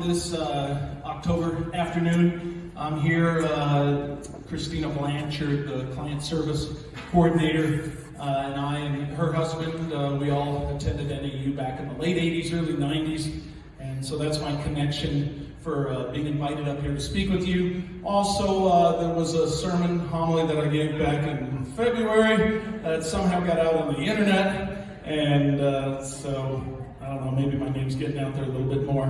this October afternoon. I'm here, Christina Blanchard, the client service coordinator, and I and her husband, we all attended NAU back in the late 80s, early 90s, and so that's my connection for being invited up here to speak with you. Also, there was a sermon homily that I gave back in February that somehow got out on the internet, and so I don't know, maybe my name's getting out there a little bit more,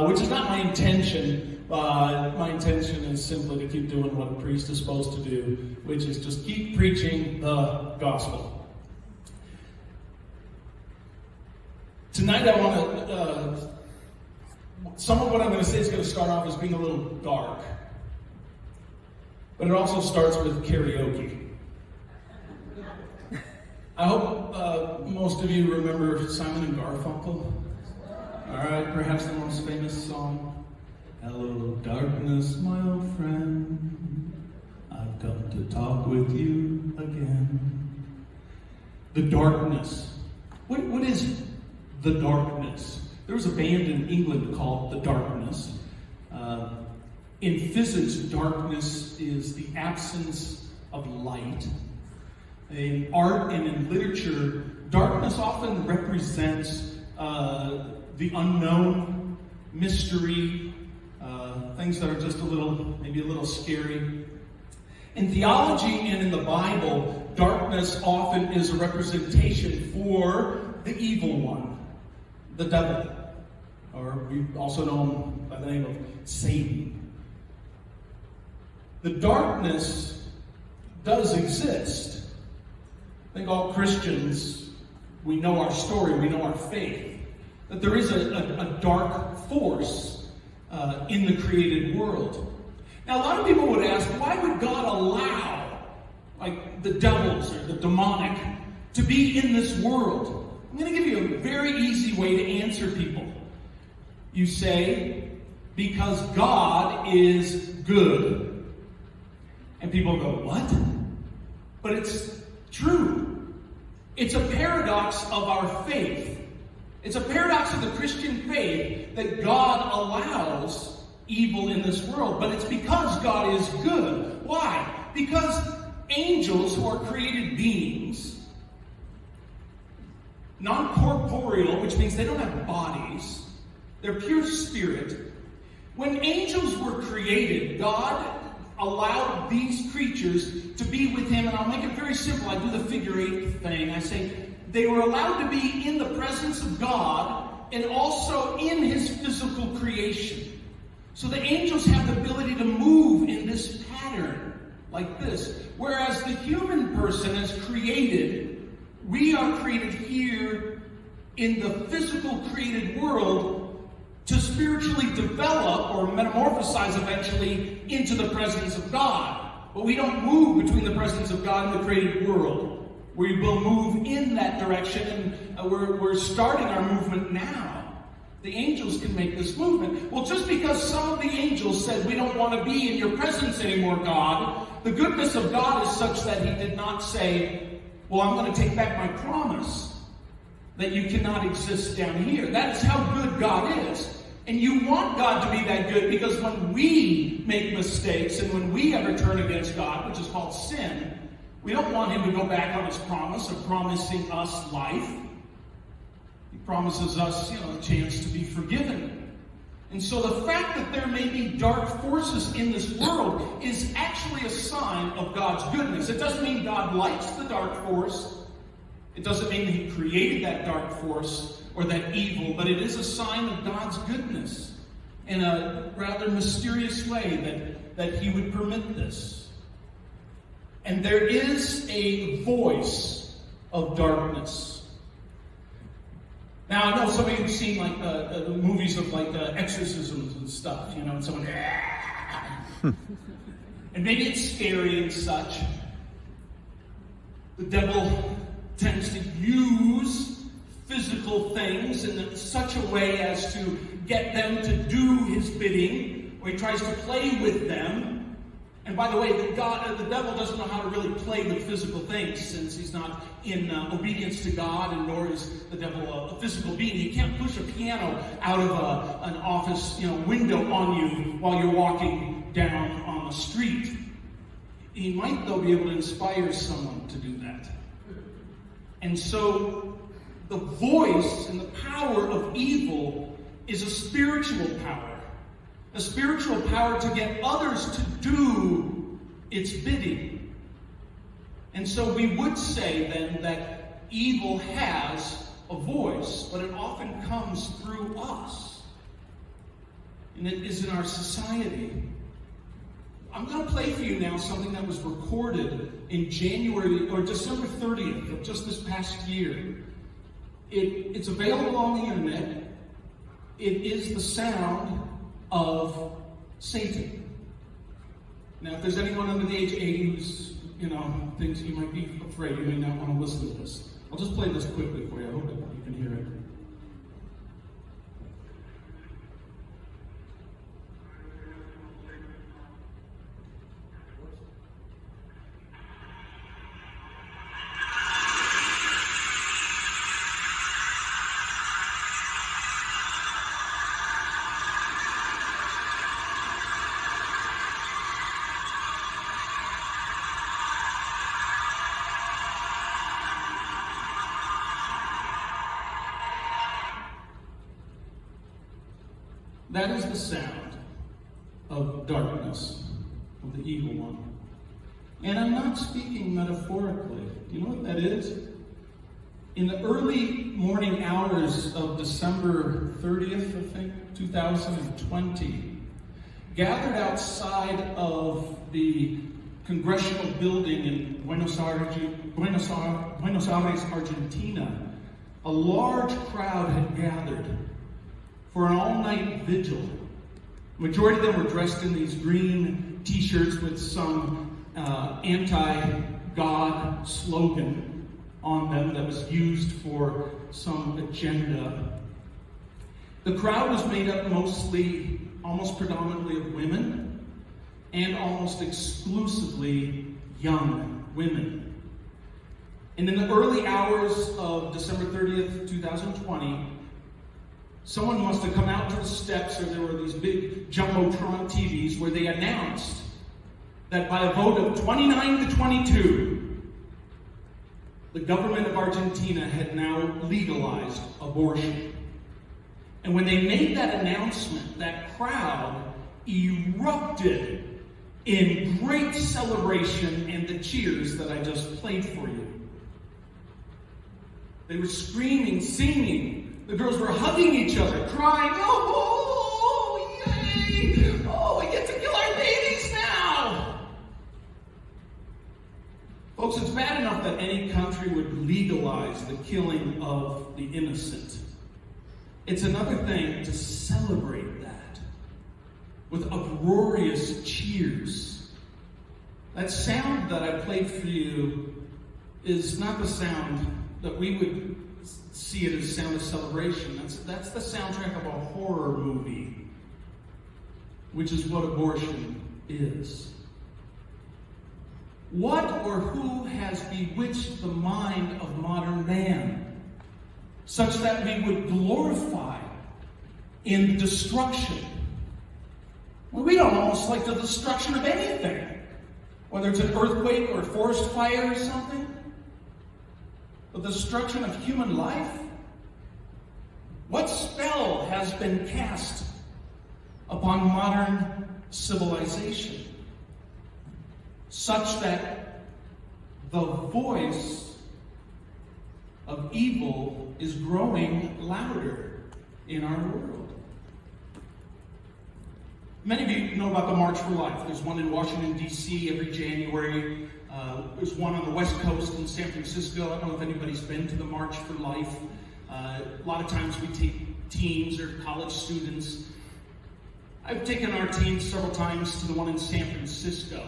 which is not my intention. My intention is simply to keep doing what a priest is supposed to do, which is just keep preaching the gospel. Tonight I want to, some of what I'm going to say is going to start off as being a little dark, but it also starts with karaoke. I hope most of you remember Simon and Garfunkel. All right, perhaps the most famous song. Hello, darkness, my old friend. I've come to talk with you again. The darkness. What is the darkness? There was a band in England called The Darkness. In physics, darkness is the absence of light. In art and in literature, darkness often represents the unknown, mystery, things that are just maybe a little scary. In theology and in the Bible, darkness often is a representation for the evil one, the devil, or we also know him by the name of Satan. The darkness does exist. I think all Christians, we know our story, we know our faith, that there is a dark force in the created world. Now, a lot of people would ask, why would God allow, like, the devils or the demonic to be in this world? I'm going to give you a very easy way to answer people. You say, because God is good. And people go, what? But it's true. It's a paradox of our faith. It's a paradox of the Christian faith that God allows evil in this world, but it's because God is good. Why? Because angels, who are created beings, non-corporeal, which means they don't have bodies, they're pure spirit. When angels were created, God allowed these creatures to be with him, and I'll make it very simple. I do the figure eight thing. I say they were allowed to be in the presence of God and also in his physical creation. So the angels have the ability to move in this pattern like this. Whereas the human person is created, we are created here in the physical created world to spiritually develop or metamorphosize eventually into the presence of God. But we don't move between the presence of God and the created world. We will move in that direction, and we're starting our movement now. The angels can make this movement. Well, just because some of the angels said, we don't want to be in your presence anymore, God, the goodness of God is such that he did not say, well, I'm going to take back my promise that you cannot exist down here. That is how good God is. And you want God to be that good, because when we make mistakes and when we ever turn against God, which is called sin, we don't want him to go back on his promise of promising us life. He promises us, a chance to be forgiven. And so the fact that there may be dark forces in this world is actually a sign of God's goodness. It doesn't mean God likes the dark force. It doesn't mean that he created that dark force or that evil, but it is a sign of God's goodness in a rather mysterious way that he would permit this. And there is a voice of darkness. Now, I know some of you have seen movies of exorcisms and stuff, and someone and maybe it's scary and such. The devil tends to use physical things in such a way as to get them to do his bidding, or he tries to play with them. And by the way, the devil doesn't know how to really play with physical things, since he's not in obedience to God, and nor is the devil a physical being. He can't push a piano out of an office window on you while you're walking down on the street. He might, though, be able to inspire someone to do that. And so the voice and the power of evil is a spiritual power. A spiritual power to get others to do its bidding. And so we would say then that evil has a voice, but it often comes through us. And it is in our society. I'm going to play for you now something that was recorded in January or December 30th of just this past year. It's available on the internet. It is the sound of Satan. Now, if there's anyone under the age of 80 who's, thinks you might be afraid, you may not want to listen to this. I'll just play this quickly for you. I hope that you can hear it. That is the sound of darkness, of the evil one. And I'm not speaking metaphorically. Do you know what that is? In the early morning hours of December 30th, I think, 2020, gathered outside of the congressional building in Buenos Aires, Argentina, a large crowd had gathered for an all-night vigil. Majority of them were dressed in these green t-shirts with some anti-God slogan on them that was used for some agenda. The crowd was made up mostly, almost predominantly of women, and almost exclusively young women. And in the early hours of December 30th, 2020, someone must have come out to the steps, or there were these big Jumbotron TVs where they announced that by a vote of 29 to 22, the government of Argentina had now legalized abortion. And when they made that announcement, that crowd erupted in great celebration and the cheers that I just played for you. They were screaming, singing. The girls were hugging each other, crying, "Oh, yay! Oh, we get to kill our babies now!" Folks, it's bad enough that any country would legalize the killing of the innocent. It's another thing to celebrate that with uproarious cheers. That sound that I played for you is not the sound that we would see it as a sound of celebration. That's the soundtrack of a horror movie, which is what abortion is. What or who has bewitched the mind of modern man, such that we would glorify in destruction? Well, we don't almost like the destruction of anything, whether it's an earthquake or a forest fire or something. The destruction of human life? What spell has been cast upon modern civilization, such that the voice of evil is growing louder in our world? Many of you know about the March for Life. There's one in Washington, D.C. every January. There's one on the West Coast in San Francisco. I don't know if anybody's been to the March for Life. A lot of times we take teens or college students. I've taken our teams several times to the one in San Francisco.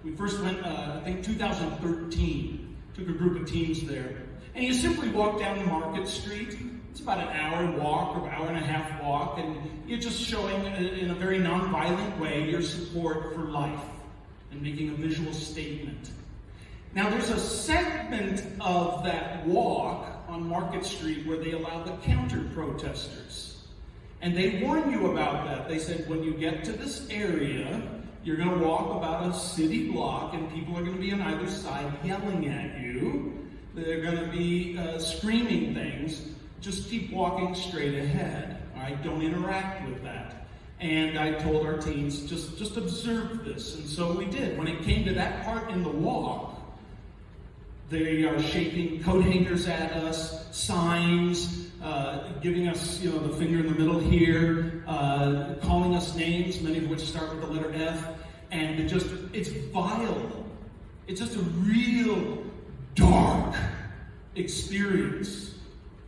We first went, I think, 2013. Took a group of teens there. And you simply walk down Market Street. It's about an hour walk or hour and a half walk, and you're just showing in a very nonviolent way your support for life. and making a visual statement. Now, there's a segment of that walk on Market Street where they allow the counter-protesters. And they warn you about that. They said, when you get to this area, you're going to walk about a city block, and people are going to be on either side yelling at you. They're going to be screaming things. Just keep walking straight ahead. All right? Don't interact with that. And I told our teens, just observe this. And so we did. When it came to that part in the walk, they are shaking coat hangers at us, signs, giving us, the finger in the middle here, calling us names, many of which start with the letter F, and it's vile. It's just a real dark experience.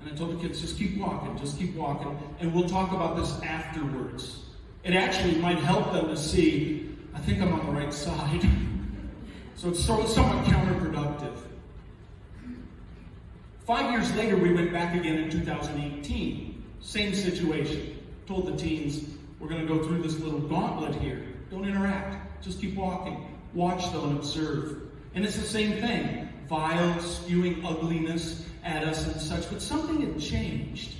And I told the kids, just keep walking, and we'll talk about this afterwards. It actually might help them to see, I think I'm on the right side. So it's somewhat counterproductive. 5 years later, we went back again in 2018. Same situation. Told the teens, we're going to go through this little gauntlet here. Don't interact. Just keep walking. Watch, though, and observe. And it's the same thing. Vile, spewing ugliness at us and such. But something had changed.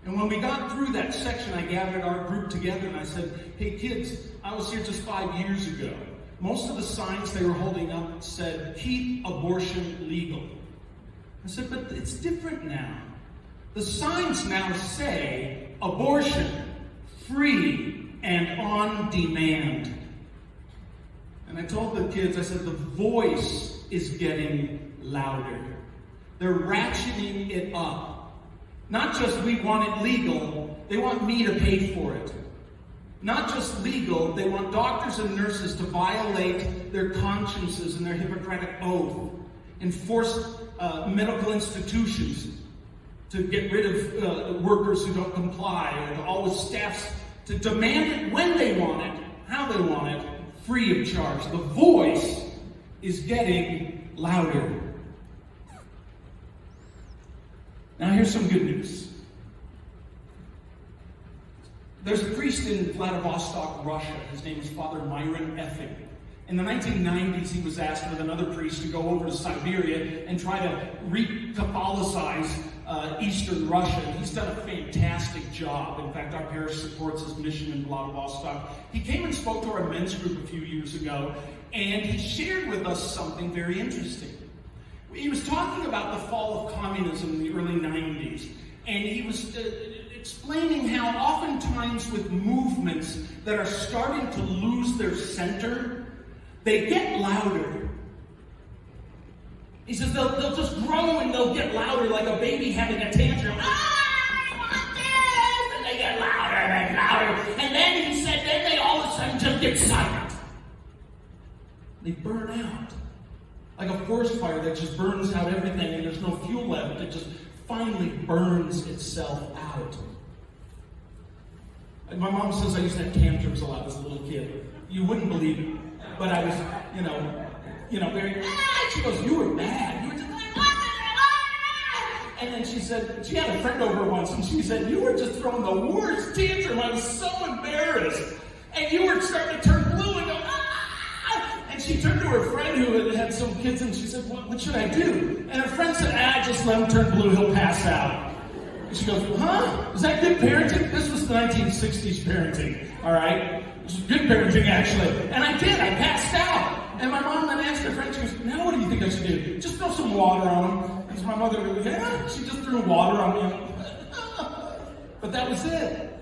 And when we got through that section, I gathered our group together and I said, hey, kids, I was here just 5 years ago. Most of the signs they were holding up said, keep abortion legal. I said, but it's different now. The signs now say abortion, free, and on demand. And I told the kids, I said, the voice is getting louder. They're ratcheting it up. Not just we want it legal, they want me to pay for it. Not just legal, they want doctors and nurses to violate their consciences and their Hippocratic oath and force medical institutions to get rid of workers who don't comply, or to always staffs to demand it when they want it, how they want it, free of charge. The voice is getting louder. Now here's some good news. There's a priest in Vladivostok, Russia. His name is Father Myron Effing. In the 1990s, he was asked with another priest to go over to Siberia and try to re-Catholicize Eastern Russia. And he's done a fantastic job. In fact, our parish supports his mission in Vladivostok. He came and spoke to our men's group a few years ago, and he shared with us something very interesting. He was talking about the fall of communism in the early 90s, and he was explaining how oftentimes with movements that are starting to lose their center, they get louder. He says they'll just grow and they'll get louder like a baby having a tantrum. I want this! And they get louder and louder. And then he said, then they all of a sudden just get silent. They burn out. Like a forest fire that just burns out everything and there's no fuel left. It just finally burns itself out. Like my mom says I used to have tantrums a lot as a little kid. You wouldn't believe it. But I was, very, she goes, you were mad. You were just like, and then she said, she had a friend over once, and she said, you were just throwing the worst tantrum. I was so embarrassed. And you were starting to turn blue and go, ah! And she turned to her friend who had some kids, and she said, what should I do? And her friend said, just let him turn blue, he'll pass out. And she goes, huh? Is that good parenting? This was the 1960s parenting, all right? This was good parenting, actually. And I did. I passed out. And my mom then asked her friend, she goes, now what do you think I should do? Just throw some water on him. Because my mother goes, yeah, she just threw water on me. But that was it.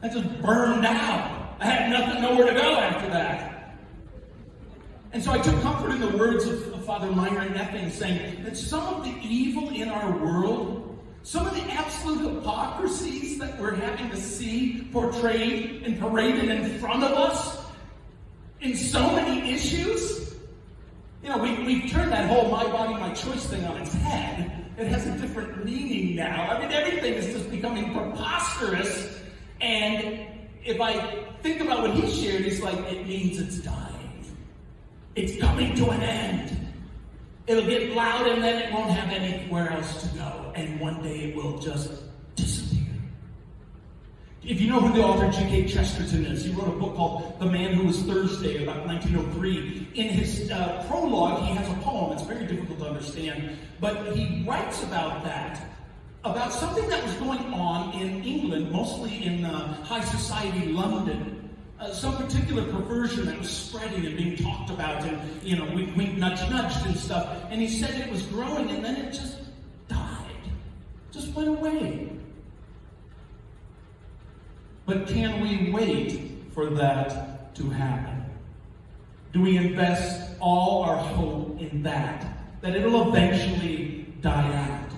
I just burned out. I had nowhere to go after that. And so I took comfort in the words of Father Myron Effing, saying that some of the evil in our world, some of the absolute hypocrisies that we're having to see portrayed and paraded in front of us in so many issues, we've turned that whole my body, my choice thing on its head. It has a different meaning now. I mean, everything is just becoming preposterous. And if I think about what he shared, it's like, it means it's dying. It's coming to an end. It'll get loud and then it won't have anywhere else to go. And one day it will just disappear. Do If you know who the author G.K. Chesterton is, he wrote a book called The Man Who Was Thursday about 1903. In his prologue, he has a poem. It's very difficult to understand, but he writes about that, about something that was going on in England, mostly in high society London. Some particular perversion that was spreading and being talked about, and wink, wink, nudge, nudged and stuff. And he said it was growing, and then it just died, just went away. But can we wait for that to happen? Do we invest all our hope in that it'll eventually die out?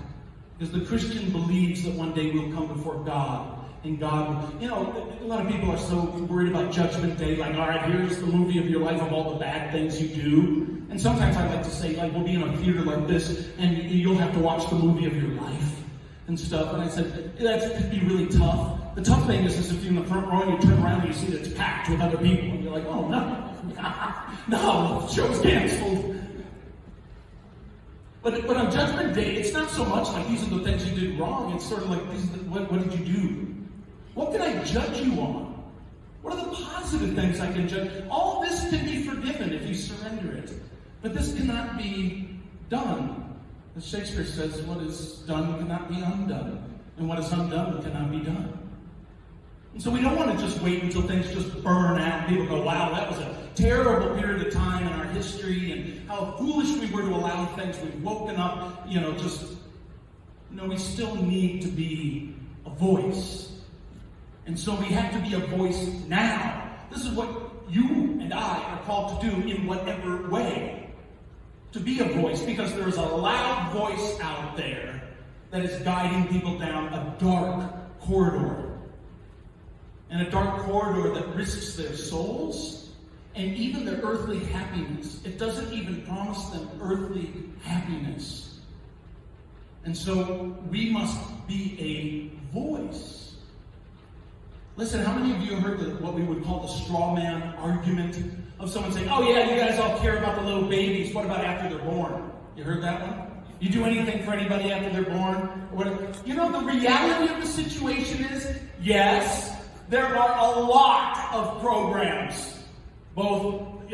Because the Christian believes that one day we'll come before God. And God, a lot of people are so worried about Judgment Day, like, all right, here's the movie of your life of all the bad things you do. And sometimes I like to say, like, we'll be in a theater like this, and you'll have to watch the movie of your life and stuff. And I said, that could be really tough. The tough thing is if you're in the front row and you turn around and you see that it's packed with other people, and you're like, oh, no, no, the show's canceled. But on Judgment Day, it's not so much like these are the things you did wrong. It's sort of like, what did you do? What can I judge you on? What are the positive things I can judge? All this can be forgiven if you surrender it. But this cannot be done. As Shakespeare says, what is done cannot be undone. And what is undone cannot be done. And so we don't want to just wait until things just burn out. People go, wow, that was a terrible period of time in our history, and how foolish we were to allow things. We've woken up, we still need to be a voice. And so we have to be a voice now. This is what you and I are called to do in whatever way. To be a voice, because there is a loud voice out there that is guiding people down a dark corridor. And a dark corridor that risks their souls and even their earthly happiness. It doesn't even promise them earthly happiness. And so we must be a voice. Listen, how many of you have heard what we would call the straw man argument of someone saying, oh yeah, you guys all care about the little babies. What about after they're born? You heard that one? You do anything for anybody after they're born? The reality of the situation is, yes, there are a lot of programs, both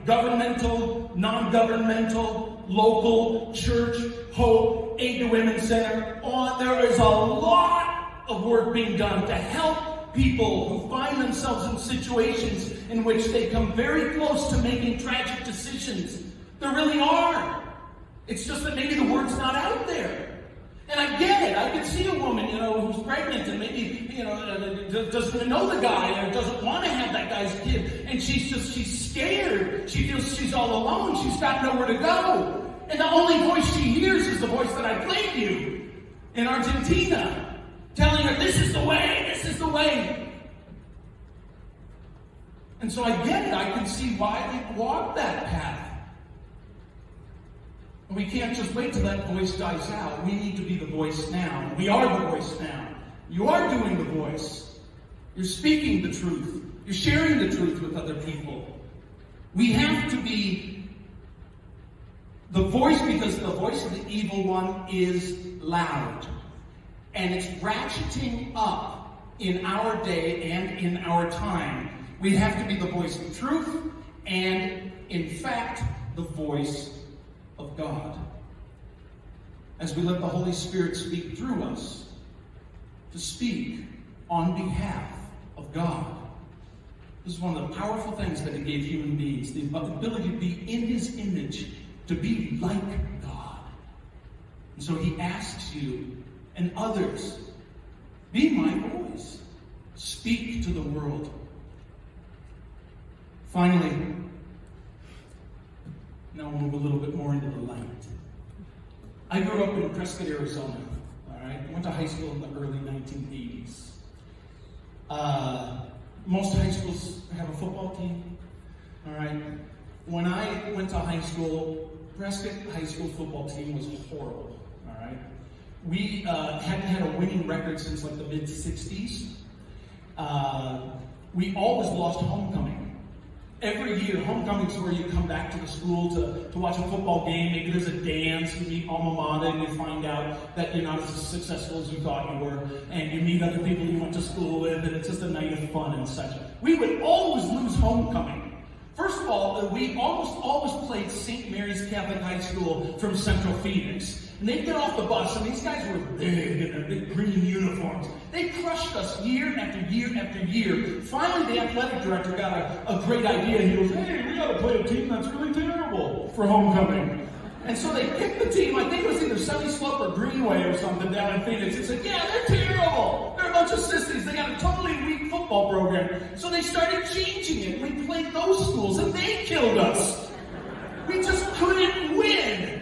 governmental, non-governmental, local, church, Hope, Aid to Women Center. There is a lot of work being done to help people who find themselves in situations in which they come very close to making tragic decisions. There really are. It's just that maybe the word's not out there. And I get it. I can see a woman, who's pregnant and maybe, doesn't even know the guy or doesn't want to have that guy's kid. And she's scared. She feels she's all alone. She's got nowhere to go. And the only voice she hears is the voice that I played you in Argentina, telling her, this is the way, this is the way. And so I get it. I can see why they walk that path. And we can't just wait till that voice dies out. We need to be the voice now. We are the voice now. You are doing the voice. You're speaking the truth. You're sharing the truth with other people. We have to be the voice, because the voice of the evil one is loud. And it's ratcheting up in our day and in our time. We have to be the voice of truth and, in fact, the voice of God. As we let the Holy Spirit speak through us, to speak on behalf of God. This is one of the powerful things that He gave human beings, the ability to be in His image, to be like God. And so He asks you and others, be my voice. Speak to the world. Finally, now we'll move a little bit more into the light. I grew up in Prescott, Arizona. All right, I went to high school in the early 1980s. Most high schools have a football team. All right. When I went to high school, Prescott High School football team was horrible. All right. We hadn't had a winning record since like the mid-'60s. We always lost homecoming. every year, homecoming's where you come back to the school to watch a football game. Maybe there's a dance, you meet alma mater, and you find out that you're not as successful as you thought you were, and you meet other people you went to school with, and it's just a night of fun and such. We would always lose homecoming. First of all, we almost always played St. Mary's Catholic High School from Central Phoenix. And they'd get off the bus, and these guys were big in their big green uniforms. They crushed us year after year after year. Finally, the athletic director got a great idea. He goes, hey, we got to play a team that's really terrible for homecoming. And so they picked the team. I think it was either Sunny Slope or Greenway or something down in Phoenix. They said, yeah, they're terrible. They're a bunch of sissies. They got a totally weak football program. So they started changing it. We played those schools, and they killed us. We just couldn't win.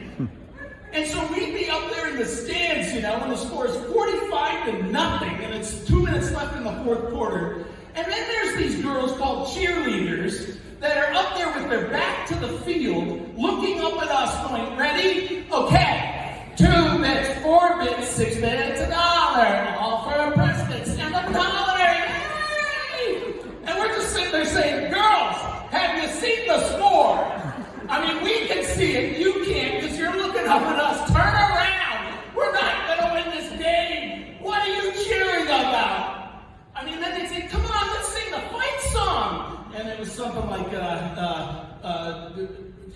And so we'd be up there in the stands, when the score is 45-0, and it's 2 minutes left in the fourth quarter. And then there's these girls called cheerleaders that are up there with their back to the field, looking up at us, going, ready? Okay, 2 bits, 4 bits, 6 bits, $1, all for Prescott's, and $1, yay! And we're just sitting there saying, girls, have you seen the score? I mean, we can see it, you can't, because you're looking up at us. Turn around! We're not going to win this game! What are you cheering about? I mean, then they'd say, come on, let's sing the fight song! And it was something like,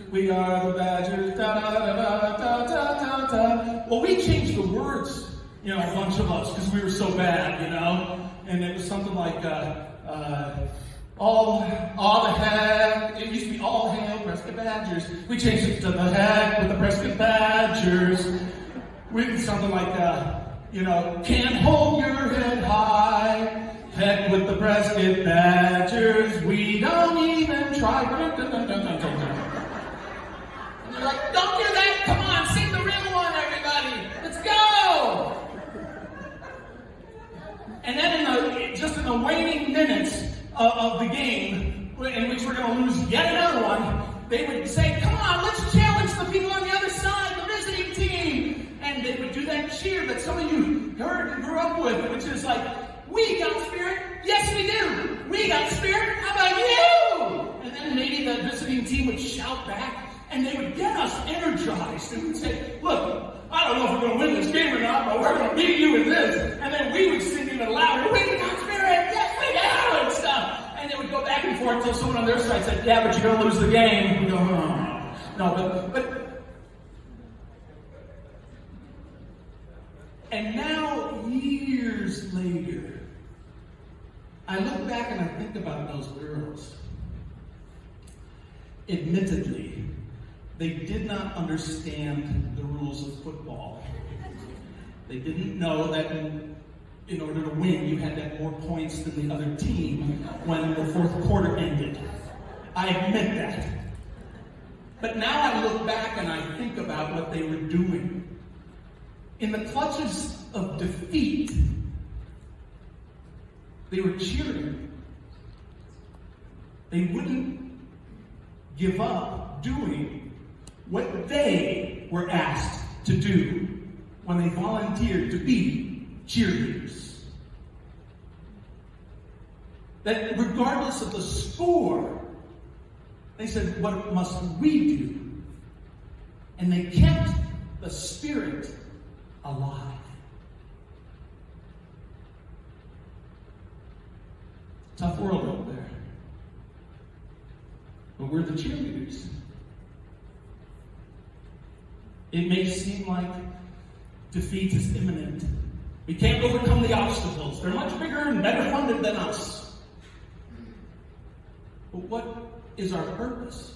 we are the Badgers, da-da-da-da-da-da-da-da. Well, we changed the words, a bunch of us, because we were so bad, And it was something like, all the heck, it used to be all hail Prescott Badgers. We changed it to the heck with the Prescott Badgers. We did something like, can't hold your head high, heck with the Prescott Badgers. We don't even try. And they're like, don't do that, come on, sing the real one, everybody. Let's go. And then just in the waning minutes of the game, in which we're going to lose yet another one, they would say, come on, let's challenge the people on the other side, the visiting team. And they would do that cheer that some of you heard and grew up with, which is like, we got spirit. Yes, we do. We got spirit. How about you? And then maybe the visiting team would shout back, and they would get us energized. And we'd say, look, I don't know if we're going to win this game or not, but we're going to beat you in this. And then we would sing even louder, we got spirit. Yes, we do, and stuff. And they would go back and forth until someone on their side said, yeah, but you're going to lose the game. We go, no, but. And now, years later, I look back and I think about those girls. Admittedly, they did not understand the rules of football. They didn't know that in order to win, you had to have more points than the other team when the fourth quarter ended. I admit that. But now I look back and I think about what they were doing. In the clutches of defeat, they were cheering. They wouldn't give up doing what they were asked to do when they volunteered to be cheerleaders. That regardless of the score, they said, what must we do? And they kept the spirit alive. Tough world out there. But we're the cheerleaders. It may seem like defeat is imminent. We can't overcome the obstacles. They're much bigger and better funded than us. But what is our purpose?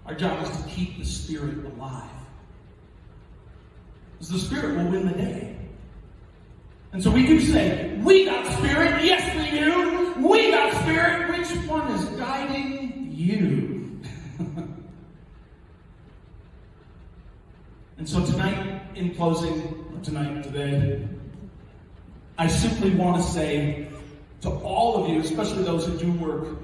Our job is to keep the spirit alive. Because the spirit will win the day. And so we do say, we got spirit, yes we do. We got spirit. Which one is guiding you? And so tonight, in closing, today, I simply want to say to all of you, especially those who do work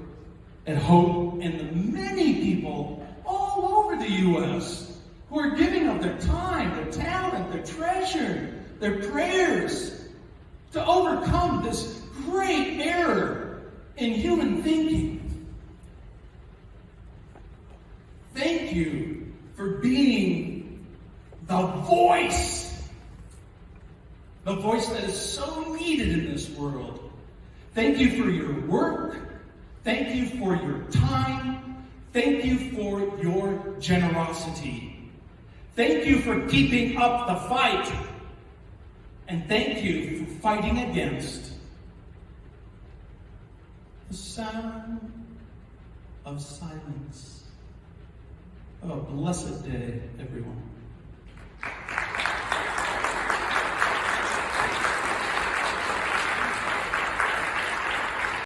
at Hope, and the many people all over the U.S. who are giving up their time, their talent, their treasure, their prayers to overcome this great error in human thinking. the voice that is so needed in this world. Thank you for your work. Thank you for your time. Thank you for your generosity. Thank you for keeping up the fight. And thank you for fighting against the sound of silence. Have a blessed day, everyone.